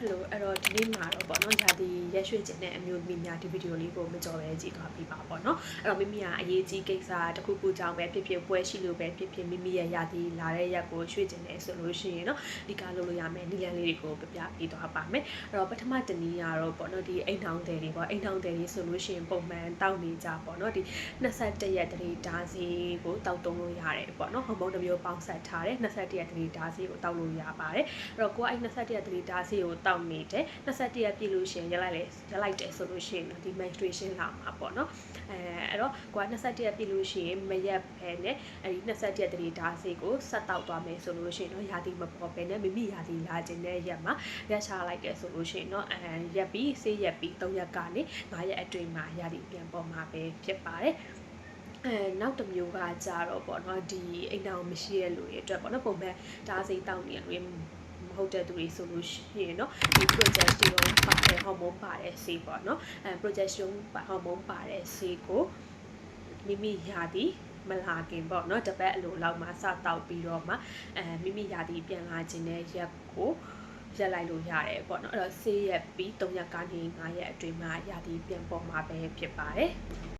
Hello အဲ့တော့ဒီနေ့မှာတော့ပေါ့နော်ယာတီရက်ရွှေ့ခြင်းနဲ့အမျိုးသမီးများဒီဗီဒီယိုလေးကိုမကြော်ပဲကြည့်သွားပြပါပေါ့နော်အဲ့တော့မိမိကအရေးကြီးကိစ္စတစ်ခုခုကြောင့်ပဲဖြစ်ဖြစ်ပွဲရှိလို့ပဲဖြစ်ဖြစ်မိမိရဲ့ယာတီလာတဲ့ရက်ကိုရွှေ့ခြင်းနဲ့ဆိုလို့ရှိရင်နော်ဒီကားလုပ်လို့ရမယ်နီလန်လေးတွေကိုပြပြပြီးသွားပါမယ်အဲ့တော့ပထမတနည်းကတော့ပေါ့နော်ဒီအိမ်ထောင်တယ်တွေပေါ့အိမ်ထောင်တယ်တွေဆိုလို့ရှိရင်ပုံမှန်တောက်နေကြပေါ့နော်ဒီ21ရက်တရေဓာစီကိုတောက်တုံးလို့ရတယ်ပေါ့နော်ဟော်မုန်းတစ်မျိုးပေါင်းဆက်ထားတယ်21ရက်တရေဓာစီကိုတောက်လို့ရပါတယ်အဲ့တော့ကိုကအဲ့21ရက်တရေဓာစီကိုတောက်နေတယ်21ရက်ပြည့်လို့ရှိရင်ရက်လိုက်တယ်ဆိုလို့ရှိရင်ဒီ menstruation လာမှာပေါ့နော်အဲ့တော့ကိုက21ရက်ပြည့်လို့ရှိရင်မရက်ပဲနဲ့အဲ့ဒီ21ရက်တရေဓာစီကိုဆက်တောက်သွားမယ်ဆိုလို့ရှိရင်တော့ယာတီမပေါ်ပဲနဲ့မိမိယာတီလာခြင်းတဲ့ရက်မှာရက်ချလိုက်တယ်ဆိုလို့ရှိရင်တော့ရက်ပြီးဆေးရက်ပြီး3ရက်ကနေ5ရက်အတွင်းမှာယာတီပြန်ပေါ်မှာပဲဖြစ်ပါတယ်နောက်တစ်မျိုးကကြတော့ပေါ့နော်ဒီအိမ်တော်မရှိတဲ့လူတွေအတွက်ပေါ့နော်ပုံမှန်ဓာစီတောက်နေရမဟုတ်တဲ့သူတွေဆိုလို့ရှိရင်เนาะဒီ progesterone ပါတဲ့ဟော်မုန်းပါတဲ့ဆေးပေါ့เนาะprogesterone ဟော်မုန်းပါတဲ့ဆေးကိုမိမိရာသီမလာခင်ပေါ့เนาะတပတ်အလိုလောက်မှစတောက်ပြီးတော့မှမိမိရာသီပြန်လာခြင်းတဲ့ရက်ကိုရက်လိုက်လို့ရတယ်ပေါ့เนาะအဲ့တော့ဆေးရက်ပြီး3ရက်ကနေ5ရက်အတွင်းမှာရာသီပြန်ပေါ်မှာပဲဖြစ်ပါတယ်